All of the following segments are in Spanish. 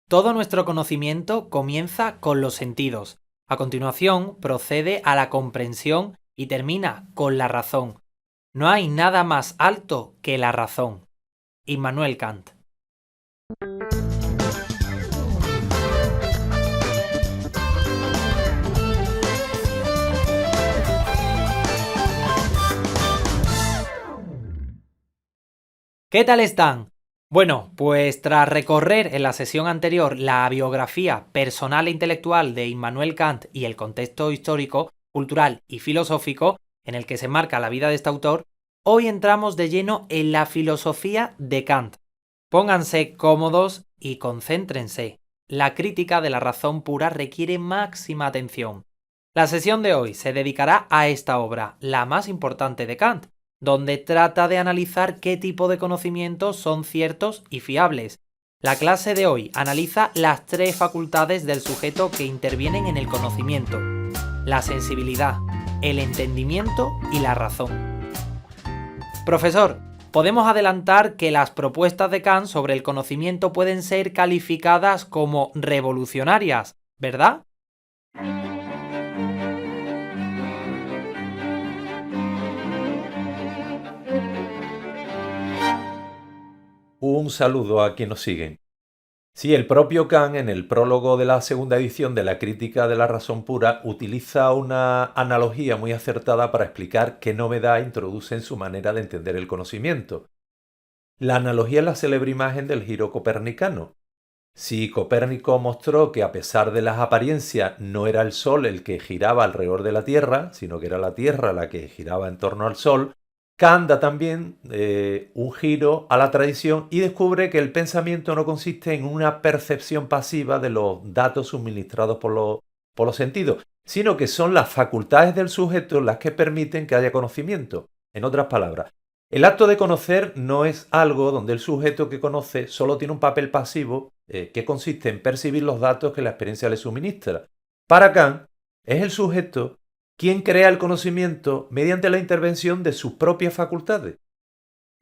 Todo nuestro conocimiento comienza con los sentidos. A continuación, procede a la comprensión y termina con la razón. No hay nada más alto que la razón. Immanuel Kant. ¿Qué tal están? Bueno, pues tras recorrer en la sesión anterior la biografía personal e intelectual de Immanuel Kant y el contexto histórico, cultural y filosófico en el que se marca la vida de este autor, hoy entramos de lleno en la filosofía de Kant. Pónganse cómodos y concéntrense. La crítica de la razón pura requiere máxima atención. La sesión de hoy se dedicará a esta obra, la más importante de Kant, donde trata de analizar qué tipo de conocimientos son ciertos y fiables. La clase de hoy analiza las tres facultades del sujeto que intervienen en el conocimiento: la sensibilidad, el entendimiento y la razón. Profesor, podemos adelantar que las propuestas de Kant sobre el conocimiento pueden ser calificadas como revolucionarias, ¿verdad? Un saludo a quienes nos siguen. Sí, el propio Kant, en el prólogo de la segunda edición de la Crítica de la Razón Pura, utiliza una analogía muy acertada para explicar qué novedad introduce en su manera de entender el conocimiento. La analogía es la célebre imagen del giro copernicano. Si Copérnico mostró que a pesar de las apariencias no era el Sol el que giraba alrededor de la Tierra, sino que era la Tierra la que giraba en torno al Sol, Kant da también un giro a la tradición y descubre que el pensamiento no consiste en una percepción pasiva de los datos suministrados por los sentidos, sino que son las facultades del sujeto las que permiten que haya conocimiento. En otras palabras, el acto de conocer no es algo donde el sujeto que conoce solo tiene un papel pasivo que consiste en percibir los datos que la experiencia le suministra. Para Kant, es el sujeto quien crea el conocimiento mediante la intervención de sus propias facultades.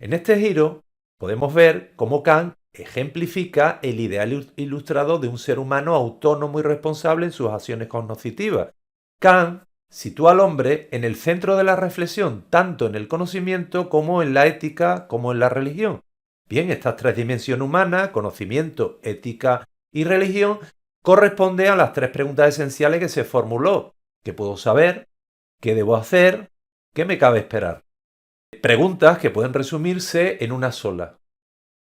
En este giro podemos ver cómo Kant ejemplifica el ideal ilustrado de un ser humano autónomo y responsable en sus acciones cognitivas. Kant sitúa al hombre en el centro de la reflexión, tanto en el conocimiento como en la ética, como en la religión. Bien, estas tres dimensiones humanas, conocimiento, ética y religión, corresponden a las tres preguntas esenciales que se formuló. ¿Qué puedo saber? ¿Qué debo hacer? ¿Qué me cabe esperar? Preguntas que pueden resumirse en una sola.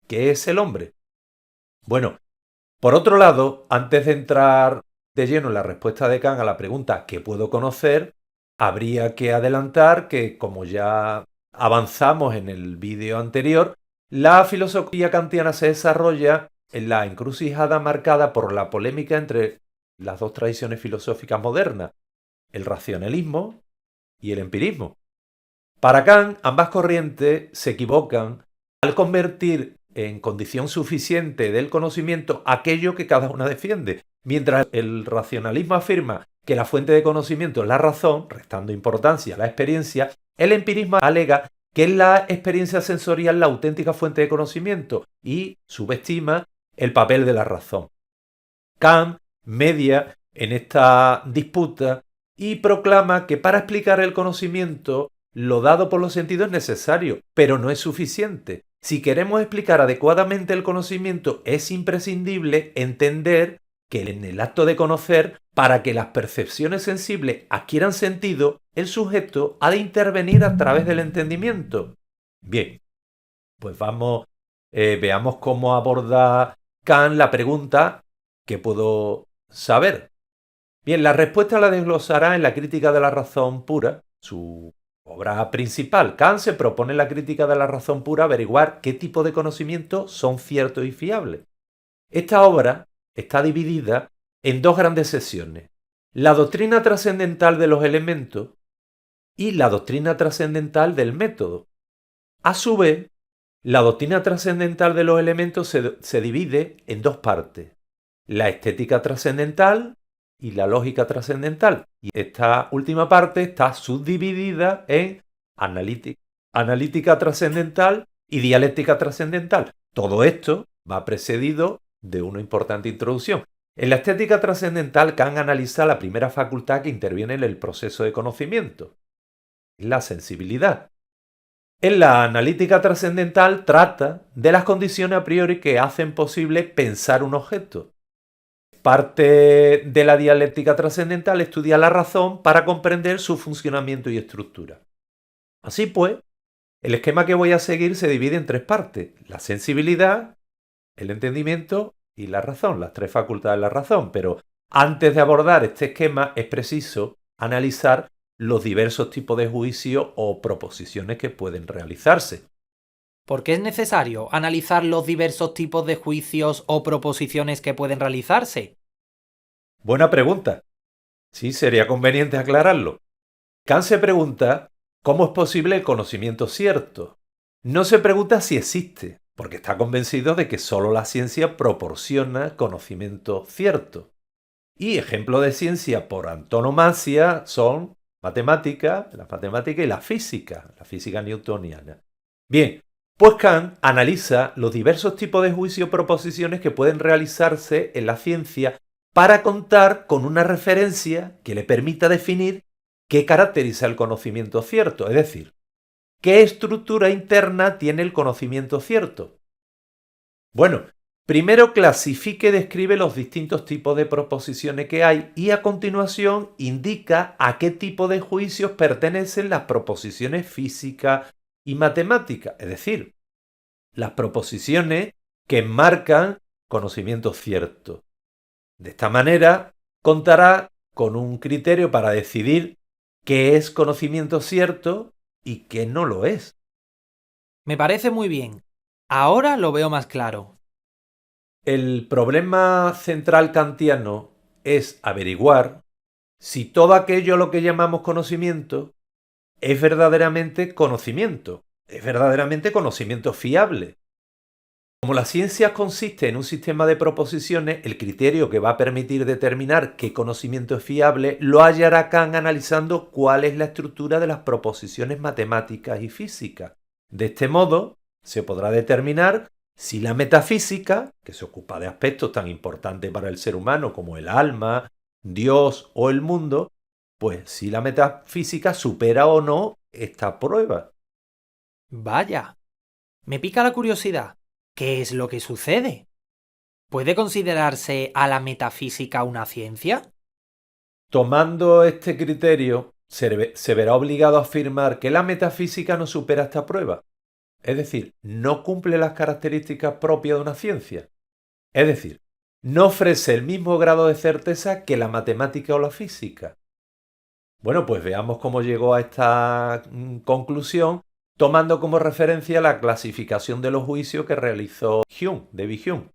¿Qué es el hombre? Bueno, por otro lado, antes de entrar de lleno en la respuesta de Kant a la pregunta ¿qué puedo conocer?, habría que adelantar que, como ya avanzamos en el vídeo anterior, la filosofía kantiana se desarrolla en la encrucijada marcada por la polémica entre las dos tradiciones filosóficas modernas, el racionalismo y el empirismo. Para Kant, ambas corrientes se equivocan al convertir en condición suficiente del conocimiento aquello que cada una defiende. Mientras el racionalismo afirma que la fuente de conocimiento es la razón, restando importancia a la experiencia, el empirismo alega que es la experiencia sensorial la auténtica fuente de conocimiento y subestima el papel de la razón. Kant media en esta disputa y proclama que para explicar el conocimiento lo dado por los sentidos es necesario, pero no es suficiente. Si queremos explicar adecuadamente el conocimiento, es imprescindible entender que en el acto de conocer, para que las percepciones sensibles adquieran sentido, el sujeto ha de intervenir a través del entendimiento. Bien, pues veamos cómo aborda Kant la pregunta ¿qué puedo saber? Bien, la respuesta la desglosará en la Crítica de la Razón Pura, su obra principal. Kant se propone en la Crítica de la Razón Pura averiguar qué tipo de conocimientos son ciertos y fiables. Esta obra está dividida en dos grandes secciones: la doctrina trascendental de los elementos y la doctrina trascendental del método. A su vez, la doctrina trascendental de los elementos se divide en dos partes: la estética trascendental y la lógica trascendental. Y esta última parte está subdividida en analítica trascendental y dialéctica trascendental. Todo esto va precedido de una importante introducción. En la estética trascendental, Kant analiza la primera facultad que interviene en el proceso de conocimiento, la sensibilidad. En la analítica trascendental trata de las condiciones a priori que hacen posible pensar un objeto. Parte de la dialéctica trascendental estudia la razón para comprender su funcionamiento y estructura. Así pues, el esquema que voy a seguir se divide en tres partes: la sensibilidad, el entendimiento y la razón, las tres facultades de la razón. Pero antes de abordar este esquema es preciso analizar los diversos tipos de juicios o proposiciones que pueden realizarse. ¿Por qué es necesario analizar los diversos tipos de juicios o proposiciones que pueden realizarse? Buena pregunta. Sí, sería conveniente aclararlo. Kant se pregunta cómo es posible el conocimiento cierto. No se pregunta si existe, porque está convencido de que solo la ciencia proporciona conocimiento cierto. Y ejemplos de ciencia por antonomasia son la matemática y la física newtoniana. Bien, pues Kant analiza los diversos tipos de juicios o proposiciones que pueden realizarse en la ciencia para contar con una referencia que le permita definir qué caracteriza el conocimiento cierto, es decir, qué estructura interna tiene el conocimiento cierto. Bueno, primero clasifica y describe los distintos tipos de proposiciones que hay y a continuación indica a qué tipo de juicios pertenecen las proposiciones físicas y matemáticas, es decir, las proposiciones que enmarcan conocimiento cierto. De esta manera, contará con un criterio para decidir qué es conocimiento cierto y qué no lo es. Me parece muy bien. Ahora lo veo más claro. El problema central kantiano es averiguar si todo aquello a lo que llamamos conocimiento es verdaderamente conocimiento fiable. Como la ciencia consiste en un sistema de proposiciones, el criterio que va a permitir determinar qué conocimiento es fiable lo hallará Kant analizando cuál es la estructura de las proposiciones matemáticas y físicas. De este modo, se podrá determinar si la metafísica, que se ocupa de aspectos tan importantes para el ser humano como el alma, Dios o el mundo, pues si la metafísica supera o no esta prueba. Vaya, me pica la curiosidad. ¿Qué es lo que sucede? ¿Puede considerarse a la metafísica una ciencia? Tomando este criterio, se verá obligado a afirmar que la metafísica no supera esta prueba. Es decir, no cumple las características propias de una ciencia. Es decir, no ofrece el mismo grado de certeza que la matemática o la física. Bueno, pues veamos cómo llegó a esta conclusión tomando como referencia la clasificación de los juicios que realizó David Hume.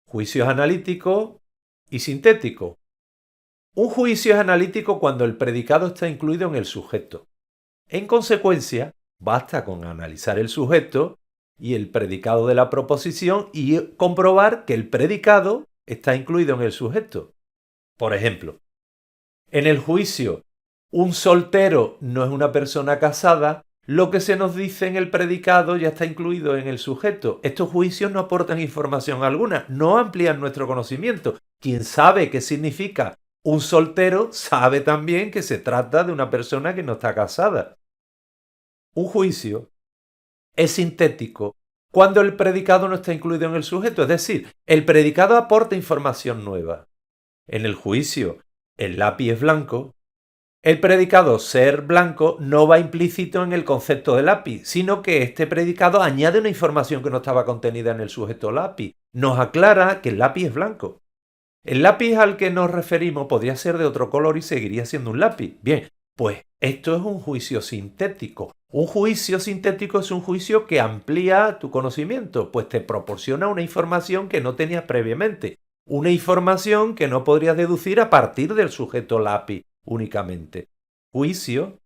Juicios analíticos y sintéticos. Un juicio es analítico cuando el predicado está incluido en el sujeto. En consecuencia, basta con analizar el sujeto y el predicado de la proposición y comprobar que el predicado está incluido en el sujeto. Por ejemplo, en el juicio un soltero no es una persona casada, lo que se nos dice en el predicado ya está incluido en el sujeto. Estos juicios no aportan información alguna, no amplían nuestro conocimiento. Quien sabe qué significa un soltero sabe también que se trata de una persona que no está casada. Un juicio es sintético cuando el predicado no está incluido en el sujeto, es decir, el predicado aporta información nueva. En el juicio, el lápiz es blanco. El predicado ser blanco no va implícito en el concepto de lápiz, sino que este predicado añade una información que no estaba contenida en el sujeto lápiz. Nos aclara que el lápiz es blanco. El lápiz al que nos referimos podría ser de otro color y seguiría siendo un lápiz. Bien, pues esto es un juicio sintético. Un juicio sintético es un juicio que amplía tu conocimiento, pues te proporciona una información que no tenías previamente. Una información que no podrías deducir a partir del sujeto lápiz únicamente. Juicio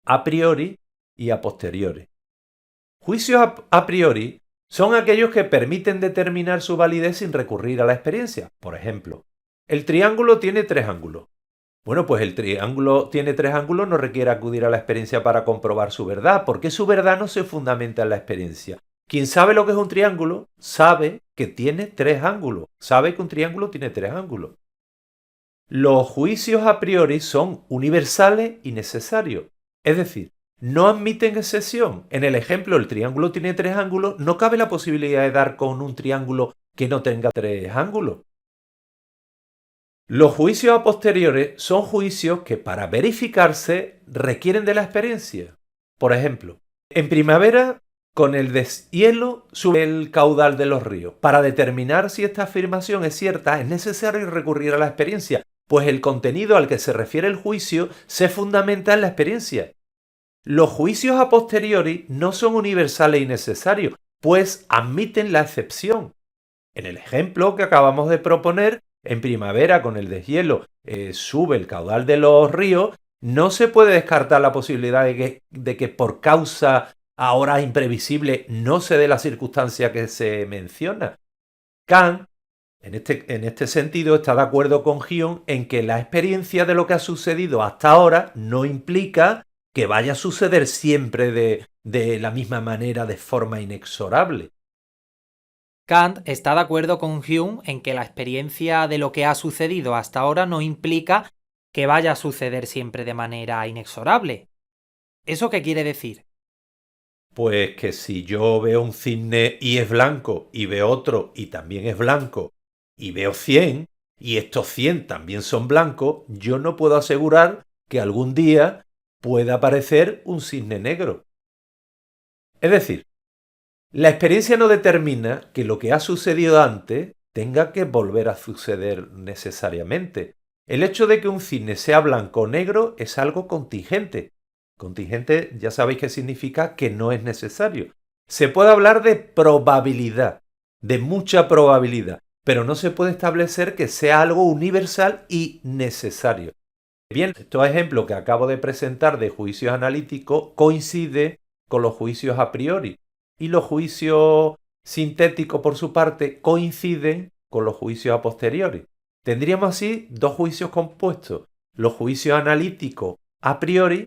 a priori y a posteriori. Juicios a priori son aquellos que permiten determinar su validez sin recurrir a la experiencia. Por ejemplo, el triángulo tiene tres ángulos. Bueno, pues el triángulo tiene tres ángulos, no requiere acudir a la experiencia para comprobar su verdad, porque su verdad no se fundamenta en la experiencia. Quien sabe lo que es un triángulo, sabe que tiene tres ángulos. Sabe que un triángulo tiene tres ángulos. Los juicios a priori son universales y necesarios. Es decir, no admiten excepción. En el ejemplo, el triángulo tiene tres ángulos, no cabe la posibilidad de dar con un triángulo que no tenga tres ángulos. Los juicios a posteriores son juicios que para verificarse requieren de la experiencia. Por ejemplo, en primavera, con el deshielo sube el caudal de los ríos. Para determinar si esta afirmación es cierta, es necesario recurrir a la experiencia, pues el contenido al que se refiere el juicio se fundamenta en la experiencia. Los juicios a posteriori no son universales y necesarios, pues admiten la excepción. En el ejemplo que acabamos de proponer, en primavera con el deshielo sube el caudal de los ríos, no se puede descartar la posibilidad de que por causa ahora imprevisible no se dé la circunstancia que se menciona. Kant, en este sentido, está de acuerdo con Hume en que la experiencia de lo que ha sucedido hasta ahora no implica que vaya a suceder siempre de la misma manera, de forma inexorable. Kant está de acuerdo con Hume en que la experiencia de lo que ha sucedido hasta ahora no implica que vaya a suceder siempre de manera inexorable. ¿Eso qué quiere decir? Pues que si yo veo un cisne y es blanco, y veo otro y también es blanco, y veo 100, y estos 100 también son blancos, yo no puedo asegurar que algún día pueda aparecer un cisne negro. Es decir, la experiencia no determina que lo que ha sucedido antes tenga que volver a suceder necesariamente. El hecho de que un cisne sea blanco o negro es algo contingente. Contingente ya sabéis que significa que no es necesario. Se puede hablar de probabilidad, de mucha probabilidad, pero no se puede establecer que sea algo universal y necesario. Bien, estos ejemplos que acabo de presentar de juicios analíticos coinciden con los juicios a priori y los juicios sintéticos por su parte coinciden con los juicios a posteriori. Tendríamos así dos juicios compuestos, los juicios analíticos a priori,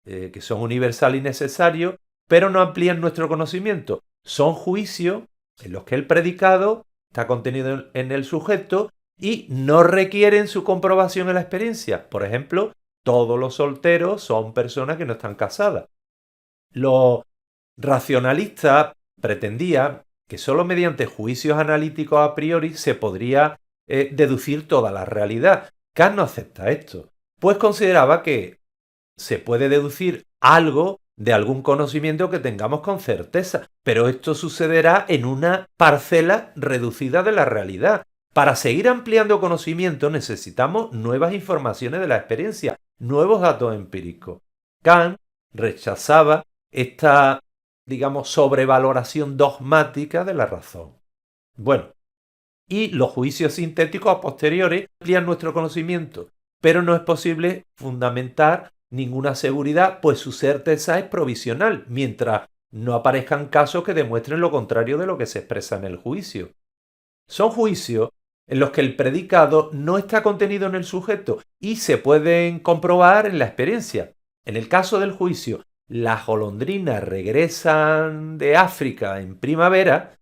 que son universales y necesarios, pero no amplían nuestro conocimiento. Son juicios en los que el predicado está contenido en el sujeto y no requieren su comprobación en la experiencia. Por ejemplo, todos los solteros son personas que no están casadas. Los racionalistas pretendían que solo mediante juicios analíticos a priori se podría deducir toda la realidad. Kant no acepta esto, pues consideraba que se puede deducir algo de algún conocimiento que tengamos con certeza, pero esto sucederá en una parcela reducida de la realidad. Para seguir ampliando conocimiento necesitamos nuevas informaciones de la experiencia, nuevos datos empíricos. Kant rechazaba esta, digamos, sobrevaloración dogmática de la razón. Bueno, y los juicios sintéticos a posteriori amplían nuestro conocimiento, pero no es posible fundamentar ninguna seguridad, pues su certeza es provisional, mientras no aparezcan casos que demuestren lo contrario de lo que se expresa en el juicio. Son juicios en los que el predicado no está contenido en el sujeto y se pueden comprobar en la experiencia. En el caso del juicio, las golondrinas regresan de África en primavera.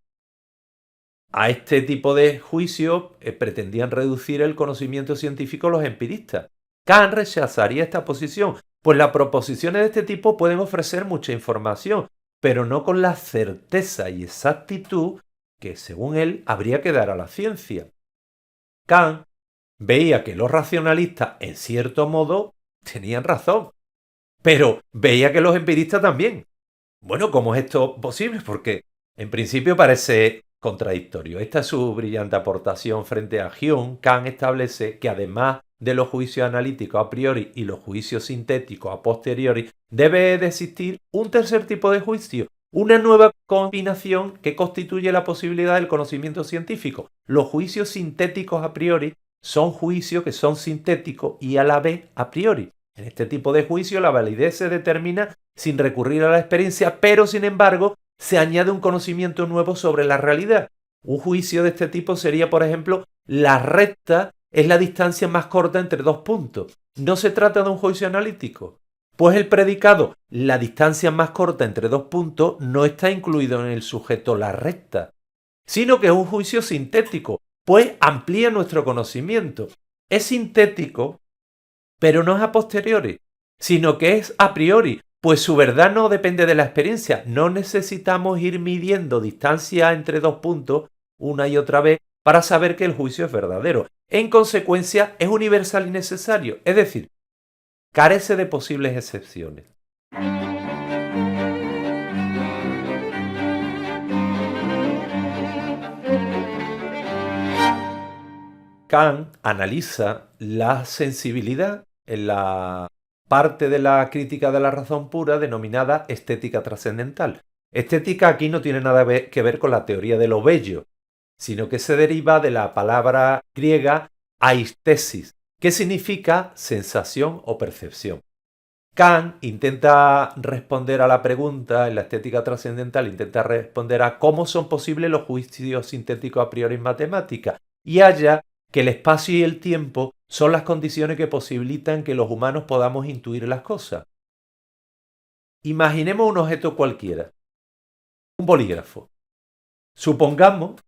A este tipo de juicios pretendían reducir el conocimiento científico los empiristas. Kant rechazaría esta posición, pues las proposiciones de este tipo pueden ofrecer mucha información, pero no con la certeza y exactitud que, según él, habría que dar a la ciencia. Kant veía que los racionalistas, en cierto modo, tenían razón, pero veía que los empiristas también. Bueno, ¿cómo es esto posible? Porque en principio parece contradictorio. Esta es su brillante aportación frente a Hume. Kant establece que además de los juicios analíticos a priori y los juicios sintéticos a posteriori, debe de existir un tercer tipo de juicio, una nueva combinación que constituye la posibilidad del conocimiento científico. Los juicios sintéticos a priori son juicios que son sintéticos y a la vez a priori. En este tipo de juicio la validez se determina sin recurrir a la experiencia, pero sin embargo se añade un conocimiento nuevo sobre la realidad. Un juicio de este tipo sería, por ejemplo, la recta es la distancia más corta entre dos puntos. No se trata de un juicio analítico, Pues el predicado, la distancia más corta entre dos puntos, no está incluido en el sujeto la recta, sino que es un juicio sintético, pues amplía nuestro conocimiento. Es sintético, pero no es a posteriori, sino que es a priori, pues su verdad no depende de la experiencia. No necesitamos ir midiendo distancia entre dos puntos una y otra vez para saber que el juicio es verdadero. En consecuencia, es universal y necesario, es decir, carece de posibles excepciones. Kant analiza la sensibilidad en la parte de la crítica de la razón pura denominada estética trascendental. Estética aquí no tiene nada que ver con la teoría de lo bello, sino que se deriva de la palabra griega aistesis, que significa sensación o percepción. Kant intenta responder a la pregunta en la estética trascendental, intenta responder a cómo son posibles los juicios sintéticos a priori en matemática, y halla que el espacio y el tiempo son las condiciones que posibilitan que los humanos podamos intuir las cosas. Imaginemos un objeto cualquiera, un bolígrafo. Supongamos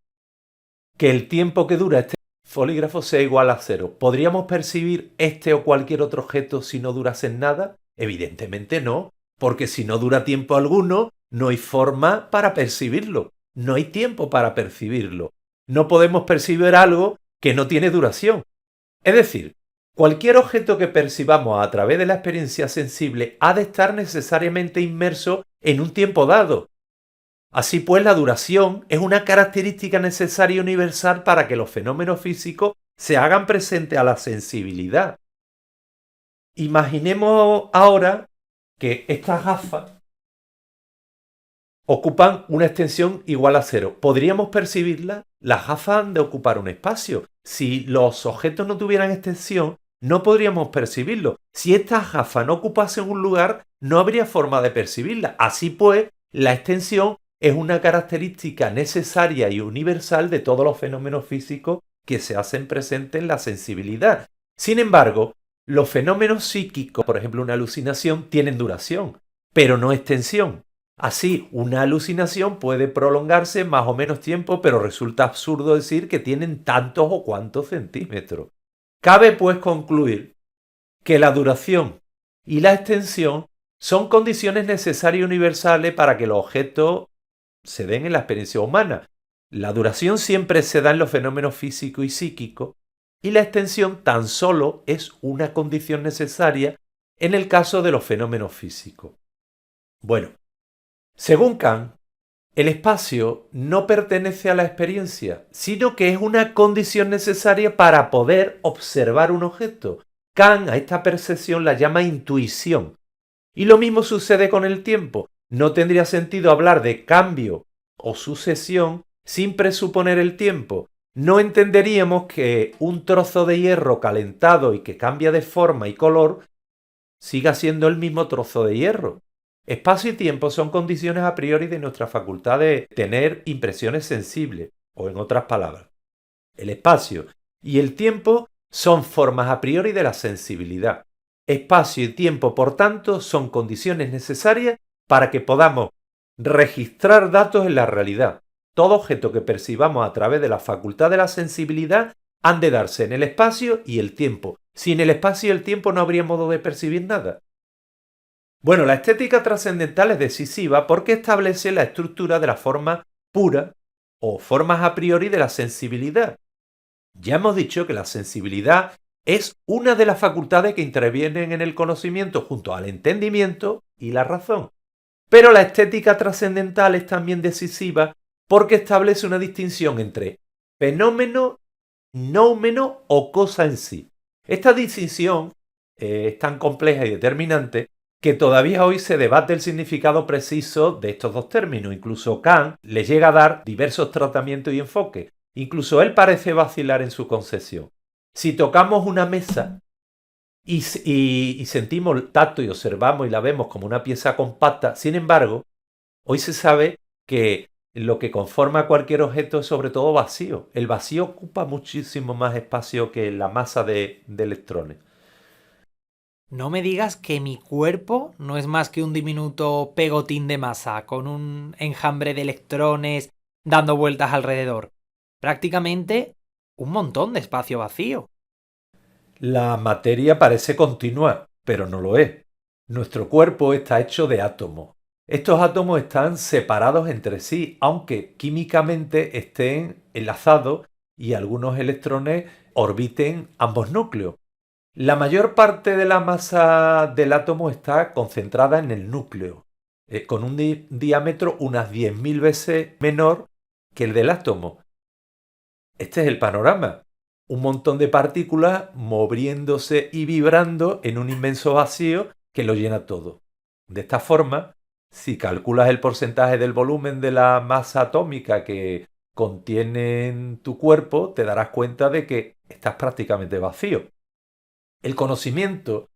que el tiempo que dura este bolígrafo sea igual a 0. ¿Podríamos percibir este o cualquier otro objeto si no durase nada? Evidentemente no, porque si no dura tiempo alguno, no hay forma para percibirlo, no hay tiempo para percibirlo. No podemos percibir algo que no tiene duración. Es decir, cualquier objeto que percibamos a través de la experiencia sensible ha de estar necesariamente inmerso en un tiempo dado. Así pues, la duración es una característica necesaria y universal para que los fenómenos físicos se hagan presentes a la sensibilidad. Imaginemos ahora que estas gafas ocupan una extensión igual a 0. ¿Podríamos percibirlas? Las gafas han de ocupar un espacio. Si los objetos no tuvieran extensión, no podríamos percibirlos. Si estas gafas no ocupasen un lugar, no habría forma de percibirlas. Así pues, la extensión es una característica necesaria y universal de todos los fenómenos físicos que se hacen presentes en la sensibilidad. Sin embargo, los fenómenos psíquicos, por ejemplo una alucinación, tienen duración, pero no extensión. Así, una alucinación puede prolongarse más o menos tiempo, pero resulta absurdo decir que tienen tantos o cuantos centímetros. Cabe pues concluir que la duración y la extensión son condiciones necesarias y universales para que los objetos se den en la experiencia humana. La duración siempre se da en los fenómenos físicos y psíquicos, y la extensión tan solo es una condición necesaria en el caso de los fenómenos físicos. Bueno, según Kant, el espacio no pertenece a la experiencia, sino que es una condición necesaria para poder observar un objeto. Kant a esta percepción la llama intuición. Y lo mismo sucede con el tiempo. No tendría sentido hablar de cambio o sucesión sin presuponer el tiempo. No entenderíamos que un trozo de hierro calentado y que cambia de forma y color siga siendo el mismo trozo de hierro. Espacio y tiempo son condiciones a priori de nuestra facultad de tener impresiones sensibles, o en otras palabras, el espacio y el tiempo son formas a priori de la sensibilidad. Espacio y tiempo, por tanto, son condiciones necesarias para que podamos registrar datos en la realidad. Todo objeto que percibamos a través de la facultad de la sensibilidad han de darse en el espacio y el tiempo. Sin el espacio y el tiempo no habría modo de percibir nada. Bueno, la estética trascendental es decisiva porque establece la estructura de la forma pura o formas a priori de la sensibilidad. Ya hemos dicho que la sensibilidad es una de las facultades que intervienen en el conocimiento junto al entendimiento y la razón. Pero la estética trascendental es también decisiva porque establece una distinción entre fenómeno, noumeno o cosa en sí. Esta distinción es tan compleja y determinante que todavía hoy se debate el significado preciso de estos dos términos. Incluso Kant le llega a dar diversos tratamientos y enfoques. Incluso él parece vacilar en su concepción. Si tocamos una mesa y sentimos el tacto y observamos y la vemos como una pieza compacta, sin embargo, hoy se sabe que lo que conforma cualquier objeto es sobre todo vacío. El vacío ocupa muchísimo más espacio que la masa de electrones. No me digas que mi cuerpo no es más que un diminuto pegotín de masa con un enjambre de electrones dando vueltas alrededor. Prácticamente un montón de espacio vacío. La materia parece continua, pero no lo es. Nuestro cuerpo está hecho de átomos. Estos átomos están separados entre sí, aunque químicamente estén enlazados y algunos electrones orbiten ambos núcleos. La mayor parte de la masa del átomo está concentrada en el núcleo, con un diámetro unas 10.000 veces menor que el del átomo. Este es el panorama. Un montón de partículas moviéndose y vibrando en un inmenso vacío que lo llena todo. De esta forma, si calculas el porcentaje del volumen de la masa atómica que contiene en tu cuerpo, te darás cuenta de que estás prácticamente vacío. El conocimiento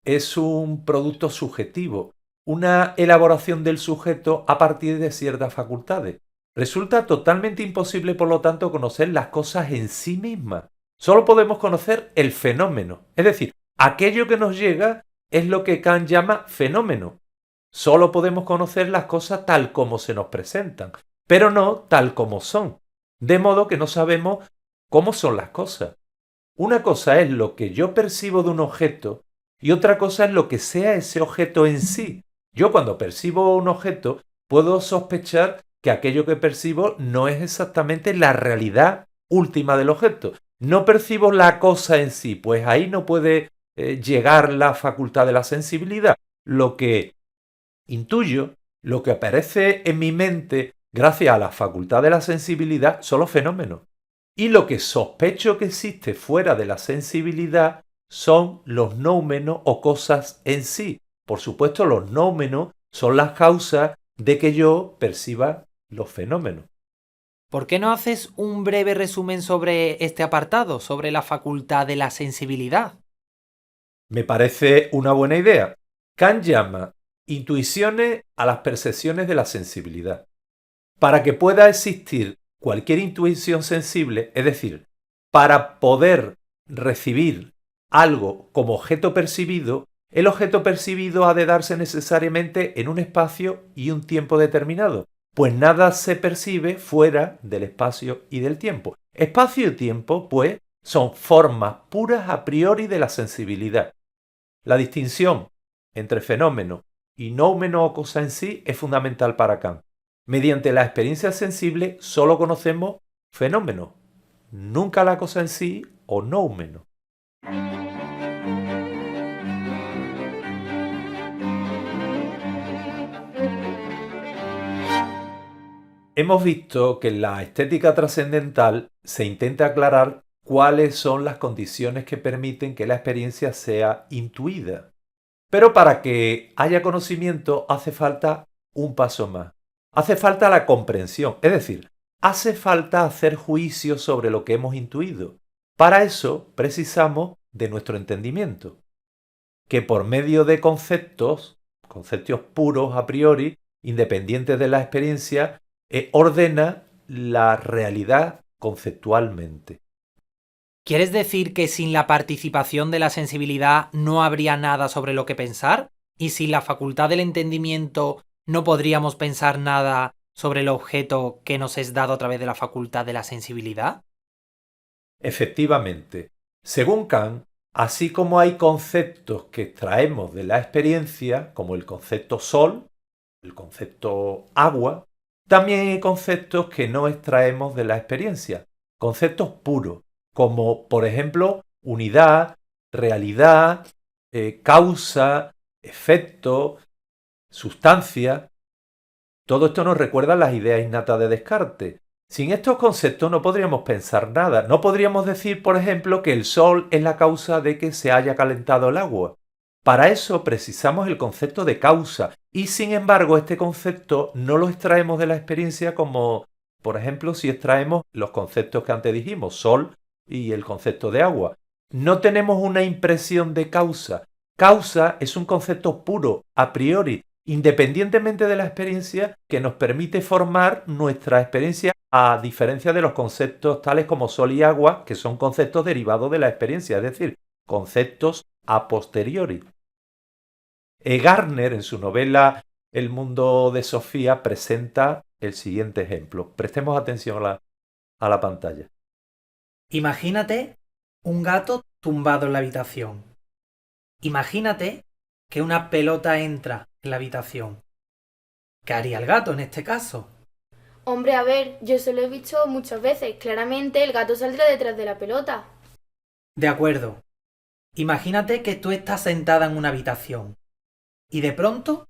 es un producto subjetivo, una elaboración del sujeto a partir de ciertas facultades. Resulta totalmente imposible, por lo tanto, conocer las cosas en sí mismas. Solo podemos conocer el fenómeno, es decir, aquello que nos llega es lo que Kant llama fenómeno. Solo podemos conocer las cosas tal como se nos presentan, pero no tal como son. De modo que no sabemos cómo son las cosas. Una cosa es lo que yo percibo de un objeto y otra cosa es lo que sea ese objeto en sí. Yo cuando percibo un objeto puedo sospechar que aquello que percibo no es exactamente la realidad última del objeto. No percibo la cosa en sí, pues ahí no puede llegar la facultad de la sensibilidad. Lo que intuyo, lo que aparece en mi mente gracias a la facultad de la sensibilidad son los fenómenos. Y lo que sospecho que existe fuera de la sensibilidad son los nóumenos o cosas en sí. Por supuesto, los nóumenos son las causas de que yo perciba los fenómenos. ¿Por qué no haces un breve resumen sobre este apartado, sobre la facultad de la sensibilidad? Me parece una buena idea. Kant llama intuiciones a las percepciones de la sensibilidad. Para que pueda existir cualquier intuición sensible, es decir, para poder recibir algo como objeto percibido, el objeto percibido ha de darse necesariamente en un espacio y un tiempo determinado, pues nada se percibe fuera del espacio y del tiempo. Espacio y tiempo, pues, son formas puras a priori de la sensibilidad. La distinción entre fenómeno y nóumeno o cosa en sí es fundamental para Kant. Mediante la experiencia sensible solo conocemos fenómenos, nunca la cosa en sí o nóumeno. Hemos visto que en la estética trascendental se intenta aclarar cuáles son las condiciones que permiten que la experiencia sea intuida. Pero para que haya conocimiento hace falta un paso más. Hace falta la comprensión, es decir, hace falta hacer juicios sobre lo que hemos intuido. Para eso precisamos de nuestro entendimiento, que por medio de conceptos puros a priori, independientes de la experiencia, ordena la realidad conceptualmente. ¿Quieres decir que sin la participación de la sensibilidad no habría nada sobre lo que pensar? ¿Y sin la facultad del entendimiento no podríamos pensar nada sobre el objeto que nos es dado a través de la facultad de la sensibilidad? Efectivamente, según Kant, así como hay conceptos que extraemos de la experiencia, como el concepto sol, el concepto agua, también hay conceptos que no extraemos de la experiencia, conceptos puros, como por ejemplo unidad, realidad, causa, efecto, sustancia. Todo esto nos recuerda a las ideas innatas de Descartes. Sin estos conceptos no podríamos pensar nada. No podríamos decir, por ejemplo, que el sol es la causa de que se haya calentado el agua. Para eso precisamos el concepto de causa y sin embargo este concepto no lo extraemos de la experiencia como, por ejemplo, si extraemos los conceptos que antes dijimos, sol y el concepto de agua. No tenemos una impresión de causa. Causa es un concepto puro, a priori, independientemente de la experiencia, que nos permite formar nuestra experiencia a diferencia de los conceptos tales como sol y agua, que son conceptos derivados de la experiencia, es decir, conceptos a posteriori. Gardner, en su novela El mundo de Sofía, presenta el siguiente ejemplo. Prestemos atención a la pantalla. Imagínate un gato tumbado en la habitación. Imagínate que una pelota entra en la habitación. ¿Qué haría el gato en este caso? Hombre, a ver, yo se lo he visto muchas veces. Claramente el gato saldrá detrás de la pelota. De acuerdo. Imagínate que tú estás sentada en una habitación y de pronto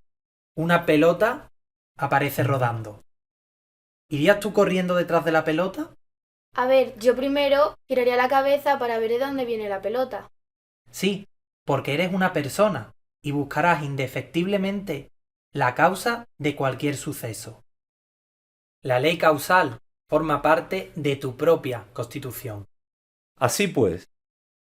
una pelota aparece rodando. ¿Irías tú corriendo detrás de la pelota? A ver, yo primero giraría la cabeza para ver de dónde viene la pelota. Sí, porque eres una persona y buscarás indefectiblemente la causa de cualquier suceso. La ley causal forma parte de tu propia constitución. Así pues,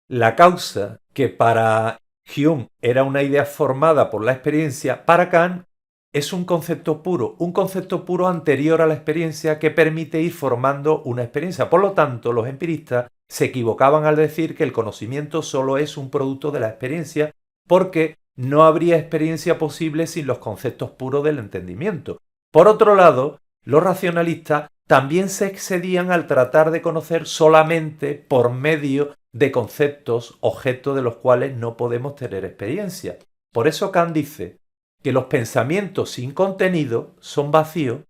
la causa, que para Hume era una idea formada por la experiencia, para Kant es un concepto puro anterior a la experiencia que permite ir formando una experiencia. Por lo tanto, los empiristas se equivocaban al decir que el conocimiento solo es un producto de la experiencia, porque no habría experiencia posible sin los conceptos puros del entendimiento. Por otro lado, los racionalistas también se excedían al tratar de conocer solamente por medio de conceptos, objetos de los cuales no podemos tener experiencia. Por eso Kant dice que los pensamientos sin contenido son vacíos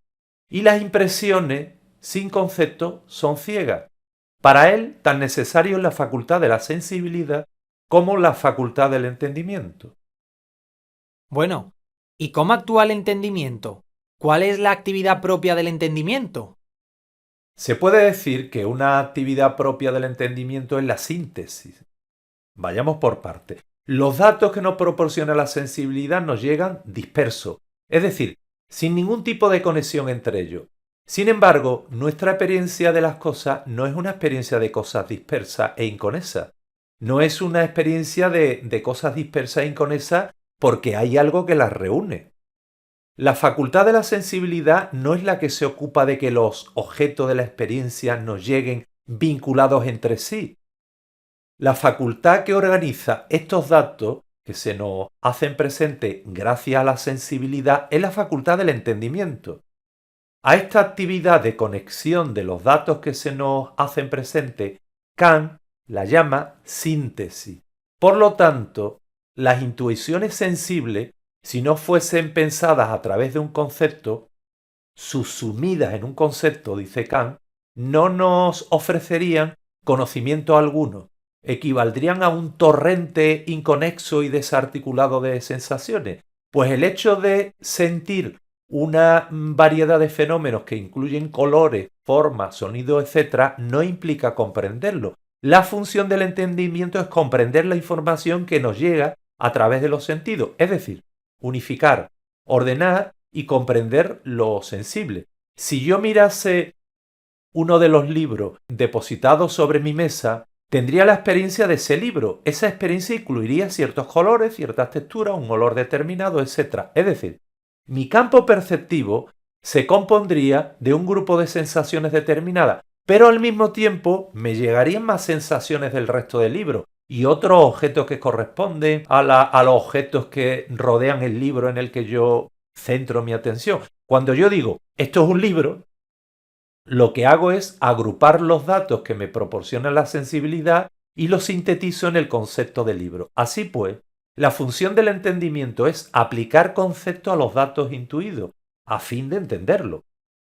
y las impresiones sin concepto son ciegas. Para él, tan necesario es la facultad de la sensibilidad como la facultad del entendimiento. Bueno, ¿y cómo actúa el entendimiento? ¿Cuál es la actividad propia del entendimiento? Se puede decir que una actividad propia del entendimiento es la síntesis. Vayamos por partes. Los datos que nos proporciona la sensibilidad nos llegan dispersos, es decir, sin ningún tipo de conexión entre ellos. Sin embargo, nuestra experiencia de las cosas no es una experiencia de cosas dispersas e inconexas. No es una experiencia de cosas dispersas e inconexas porque hay algo que las reúne. La facultad de la sensibilidad no es la que se ocupa de que los objetos de la experiencia nos lleguen vinculados entre sí. La facultad que organiza estos datos que se nos hacen presentes gracias a la sensibilidad es la facultad del entendimiento. A esta actividad de conexión de los datos que se nos hacen presentes, Kant la llama síntesis. Por lo tanto, las intuiciones sensibles, si no fuesen pensadas a través de un concepto, subsumidas en un concepto, dice Kant, no nos ofrecerían conocimiento alguno, equivaldrían a un torrente inconexo y desarticulado de sensaciones. Pues el hecho de sentir una variedad de fenómenos que incluyen colores, formas, sonidos, etc., no implica comprenderlo. La función del entendimiento es comprender la información que nos llega a través de los sentidos, es decir, unificar, ordenar y comprender lo sensible. Si yo mirase uno de los libros depositados sobre mi mesa, tendría la experiencia de ese libro. Esa experiencia incluiría ciertos colores, ciertas texturas, un olor determinado, etc. Es decir, mi campo perceptivo se compondría de un grupo de sensaciones determinadas, pero al mismo tiempo me llegarían más sensaciones del resto del libro y otros objetos que corresponden a los objetos que rodean el libro en el que yo centro mi atención. Cuando yo digo, esto es un libro, lo que hago es agrupar los datos que me proporcionan la sensibilidad y los sintetizo en el concepto de libro. Así pues, la función del entendimiento es aplicar conceptos a los datos intuidos, a fin de entenderlo.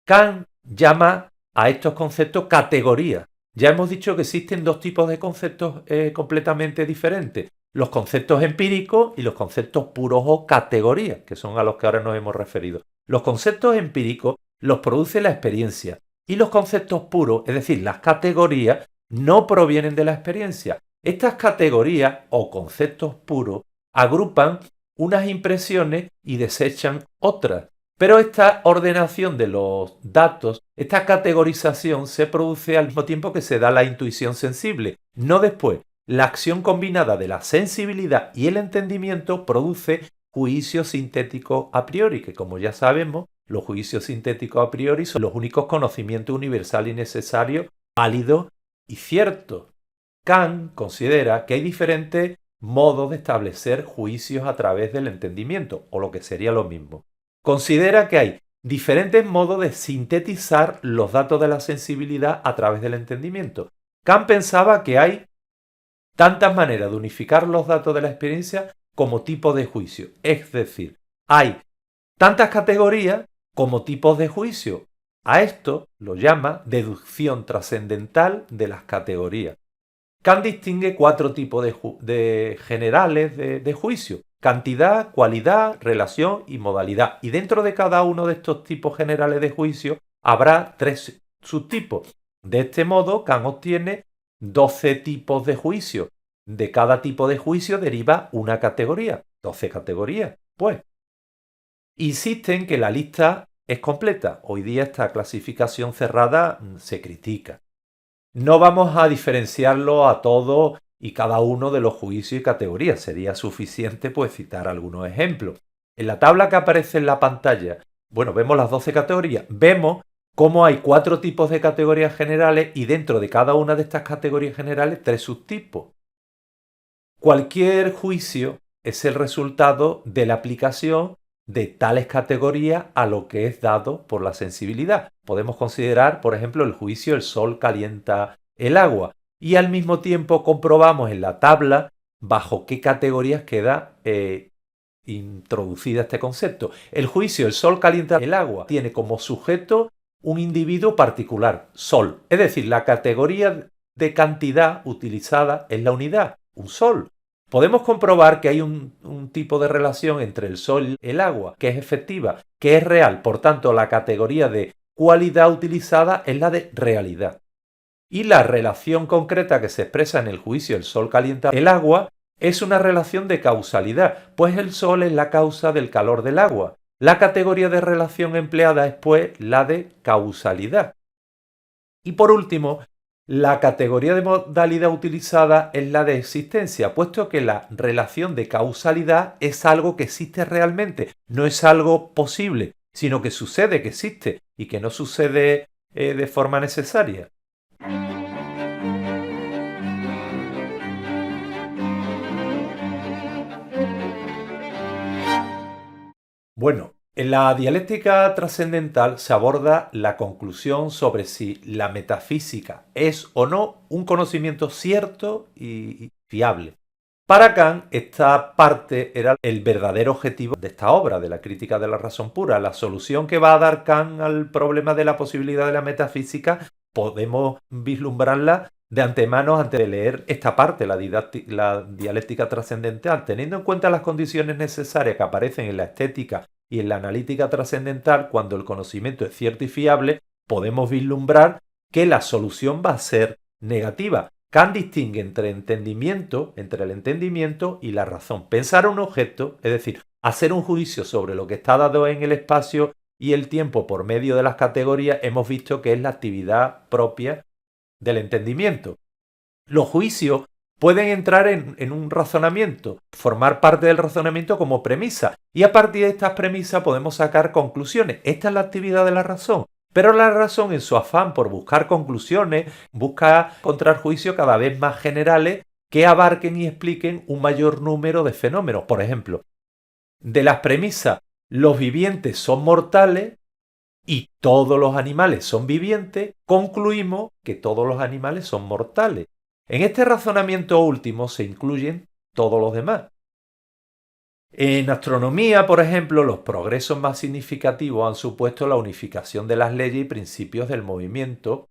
Kant llama a estos conceptos categorías. Ya hemos dicho que existen dos tipos de conceptos completamente diferentes. Los conceptos empíricos y los conceptos puros o categorías, que son a los que ahora nos hemos referido. Los conceptos empíricos los produce la experiencia y los conceptos puros, es decir, las categorías, no provienen de la experiencia. Estas categorías o conceptos puros agrupan unas impresiones y desechan otras. Pero esta ordenación de los datos, esta categorización se produce al mismo tiempo que se da la intuición sensible, no después. La acción combinada de la sensibilidad y el entendimiento produce juicios sintéticos a priori, que como ya sabemos, los juicios sintéticos a priori son los únicos conocimientos universales y necesarios, válidos y ciertos. Kant considera que hay diferentes modos de establecer juicios a través del entendimiento, o lo que sería lo mismo. Considera que hay diferentes modos de sintetizar los datos de la sensibilidad a través del entendimiento. Kant pensaba que hay tantas maneras de unificar los datos de la experiencia como tipos de juicio. Es decir, hay tantas categorías como tipos de juicio. A esto lo llama deducción trascendental de las categorías. Kant distingue 4 tipos de generales de juicio: cantidad, cualidad, relación y modalidad. Y dentro de cada uno de estos tipos generales de juicio habrá 3 subtipos. De este modo, Kant obtiene 12 tipos de juicio. De cada tipo de juicio deriva una categoría. 12 categorías, pues. Insisten que la lista es completa. Hoy día esta clasificación cerrada se critica. No vamos a diferenciarlo a todos y cada uno de los juicios y categorías. Sería suficiente pues citar algunos ejemplos. En la tabla que aparece en la pantalla, bueno, vemos las 12 categorías. Vemos cómo hay 4 tipos de categorías generales y dentro de cada una de estas categorías generales 3 subtipos. Cualquier juicio es el resultado de la aplicación de tales categorías a lo que es dado por la sensibilidad. Podemos considerar, por ejemplo, el juicio "el sol calienta el agua", y al mismo tiempo comprobamos en la tabla bajo qué categorías queda introducida este concepto. El juicio "el sol calienta el agua" tiene como sujeto un individuo particular, sol. Es decir, la categoría de cantidad utilizada es la unidad, un sol. Podemos comprobar que hay un tipo de relación entre el sol y el agua, que es efectiva, que es real. Por tanto, la categoría de cualidad utilizada es la de realidad. Y la relación concreta que se expresa en el juicio "el sol calienta el agua" es una relación de causalidad, pues el sol es la causa del calor del agua. La categoría de relación empleada es, pues, la de causalidad. Y por último, la categoría de modalidad utilizada es la de existencia, puesto que la relación de causalidad es algo que existe realmente, no es algo posible, sino que sucede, que existe y que no sucede de forma necesaria. Bueno, en la dialéctica trascendental se aborda la conclusión sobre si la metafísica es o no un conocimiento cierto y fiable. Para Kant, esta parte era el verdadero objetivo de esta obra, de la crítica de la razón pura. La solución que va a dar Kant al problema de la posibilidad de la metafísica podemos vislumbrarla de antemano antes de leer esta parte, la dialéctica trascendental. Teniendo en cuenta las condiciones necesarias que aparecen en la estética y en la analítica trascendental, cuando el conocimiento es cierto y fiable, podemos vislumbrar que la solución va a ser negativa. Kant distingue entre el entendimiento y la razón. Pensar un objeto, es decir, hacer un juicio sobre lo que está dado en el espacio y el tiempo por medio de las categorías, hemos visto que es la actividad propia del entendimiento. Los juicios pueden entrar en un razonamiento, formar parte del razonamiento como premisa, y a partir de estas premisas podemos sacar conclusiones. Esta es la actividad de la razón. Pero la razón, en su afán por buscar conclusiones, busca encontrar juicios cada vez más generales que abarquen y expliquen un mayor número de fenómenos. Por ejemplo, de las premisas "los vivientes son mortales" y "todos los animales son vivientes", concluimos que todos los animales son mortales. En este razonamiento último se incluyen todos los demás. En astronomía, por ejemplo, los progresos más significativos han supuesto la unificación de las leyes y principios del movimiento,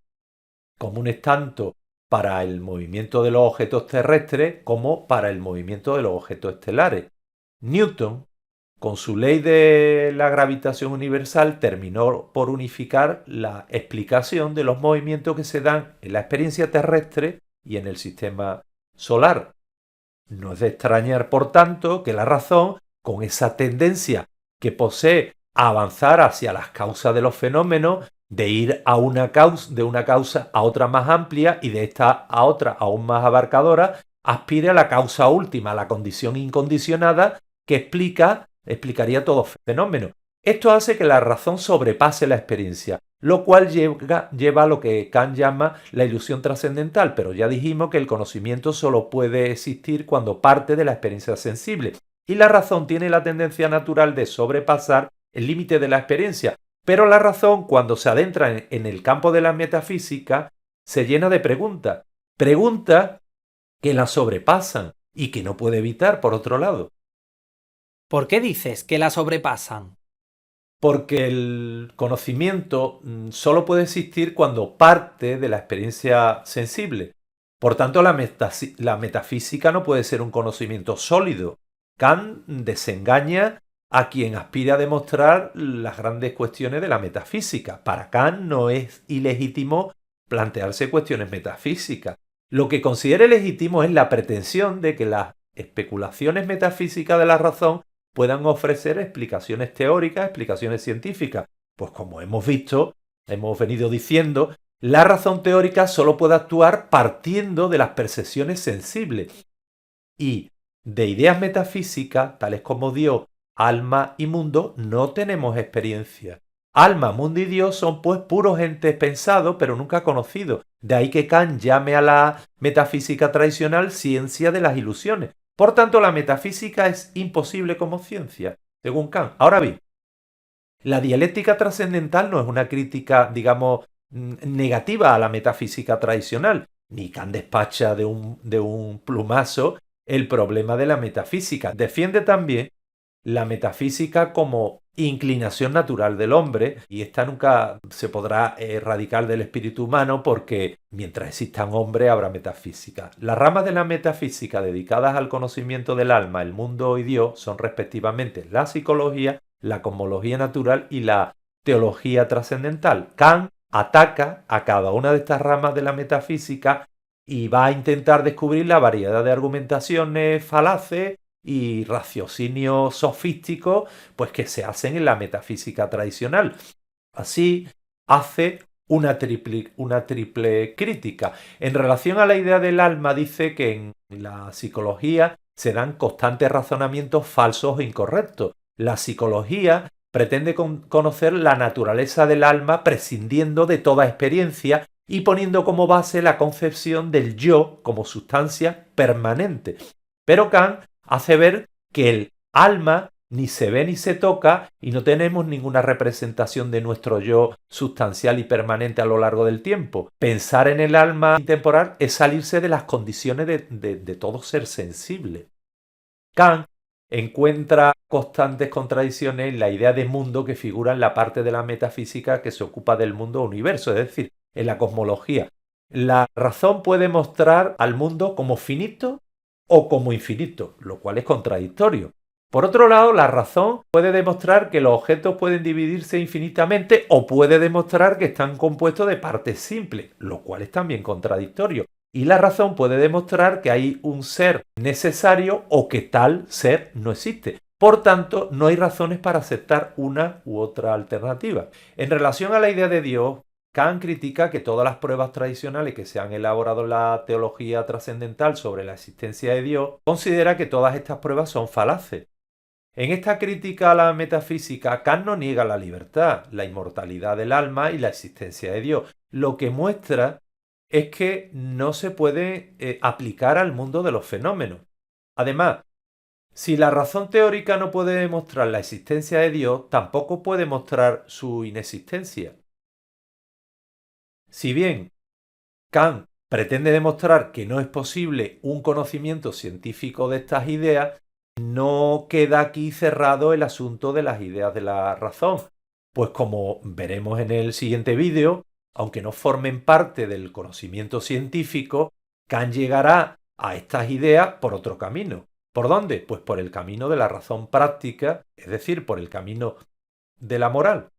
comunes tanto para el movimiento de los objetos terrestres como para el movimiento de los objetos estelares. Newton, con su ley de la gravitación universal, terminó por unificar la explicación de los movimientos que se dan en la experiencia terrestre y en el sistema solar. No es de extrañar, por tanto, que la razón, con esa tendencia que posee a avanzar hacia las causas de los fenómenos, de ir de una causa a otra más amplia y de esta a otra aún más abarcadora, aspire a la causa última, a la condición incondicionada que explicaría todo fenómeno. Esto hace que la razón sobrepase la experiencia. lo cual lleva a lo que Kant llama la ilusión trascendental, pero ya dijimos que el conocimiento solo puede existir cuando parte de la experiencia sensible, y la razón tiene la tendencia natural de sobrepasar el límite de la experiencia, pero la razón, cuando se adentra en el campo de la metafísica, se llena de preguntas que la sobrepasan y que no puede evitar, por otro lado. ¿Por qué dices que la sobrepasan? Porque el conocimiento solo puede existir cuando parte de la experiencia sensible. Por tanto, la metafísica no puede ser un conocimiento sólido. Kant desengaña a quien aspira a demostrar las grandes cuestiones de la metafísica. Para Kant no es ilegítimo plantearse cuestiones metafísicas. Lo que considera legítimo es la pretensión de que las especulaciones metafísicas de la razón puedan ofrecer explicaciones teóricas, explicaciones científicas. Pues como hemos visto, hemos venido diciendo, la razón teórica solo puede actuar partiendo de las percepciones sensibles. Y de ideas metafísicas, tales como Dios, alma y mundo, no tenemos experiencia. Alma, mundo y Dios son pues puros entes pensados, pero nunca conocidos. De ahí que Kant llame a la metafísica tradicional ciencia de las ilusiones. Por tanto, la metafísica es imposible como ciencia, según Kant. Ahora bien, la dialéctica trascendental no es una crítica, digamos, negativa a la metafísica tradicional. Ni Kant despacha de un plumazo el problema de la metafísica. Defiende también la metafísica como inclinación natural del hombre, y esta nunca se podrá erradicar del espíritu humano porque mientras existan hombres habrá metafísica. Las ramas de la metafísica dedicadas al conocimiento del alma, el mundo y Dios son respectivamente la psicología, la cosmología natural y la teología trascendental. Kant ataca a cada una de estas ramas de la metafísica y va a intentar descubrir la variedad de argumentaciones falaces y raciocinio sofístico pues que se hacen en la metafísica tradicional. Así hace una triple crítica. En relación a la idea del alma, dice que en la psicología se dan constantes razonamientos falsos e incorrectos. La psicología pretende conocer la naturaleza del alma prescindiendo de toda experiencia y poniendo como base la concepción del yo como sustancia permanente. Pero Kant hace ver que el alma ni se ve ni se toca y no tenemos ninguna representación de nuestro yo sustancial y permanente a lo largo del tiempo. Pensar en el alma intemporal es salirse de las condiciones de todo ser sensible. Kant encuentra constantes contradicciones en la idea de mundo que figura en la parte de la metafísica que se ocupa del mundo universo, es decir, en la cosmología. La razón puede mostrar al mundo como finito o como infinito, lo cual es contradictorio. Por otro lado, la razón puede demostrar que los objetos pueden dividirse infinitamente o puede demostrar que están compuestos de partes simples, lo cual es también contradictorio. Y la razón puede demostrar que hay un ser necesario o que tal ser no existe. Por tanto, no hay razones para aceptar una u otra alternativa. En relación a la idea de Dios, Kant critica que todas las pruebas tradicionales que se han elaborado en la teología trascendental sobre la existencia de Dios, considera que todas estas pruebas son falaces. En esta crítica a la metafísica, Kant no niega la libertad, la inmortalidad del alma y la existencia de Dios. Lo que muestra es que no se puede aplicar al mundo de los fenómenos. Además, si la razón teórica no puede demostrar la existencia de Dios, tampoco puede mostrar su inexistencia. Si bien Kant pretende demostrar que no es posible un conocimiento científico de estas ideas, no queda aquí cerrado el asunto de las ideas de la razón, pues como veremos en el siguiente vídeo, aunque no formen parte del conocimiento científico, Kant llegará a estas ideas por otro camino. ¿Por dónde? Pues por el camino de la razón práctica, es decir, por el camino de la moral.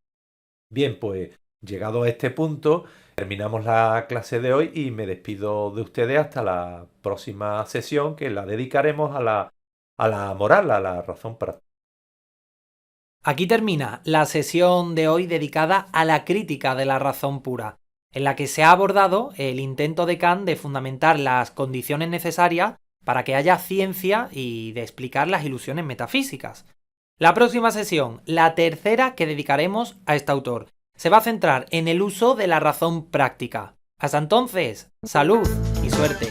Bien, pues llegado a este punto, terminamos la clase de hoy y me despido de ustedes hasta la próxima sesión que la dedicaremos a la moral, a la razón práctica. Aquí termina la sesión de hoy dedicada a la crítica de la razón pura, en la que se ha abordado el intento de Kant de fundamentar las condiciones necesarias para que haya ciencia y de explicar las ilusiones metafísicas. La próxima sesión, la tercera que dedicaremos a este autor, se va a centrar en el uso de la razón práctica. Hasta entonces, salud y suerte.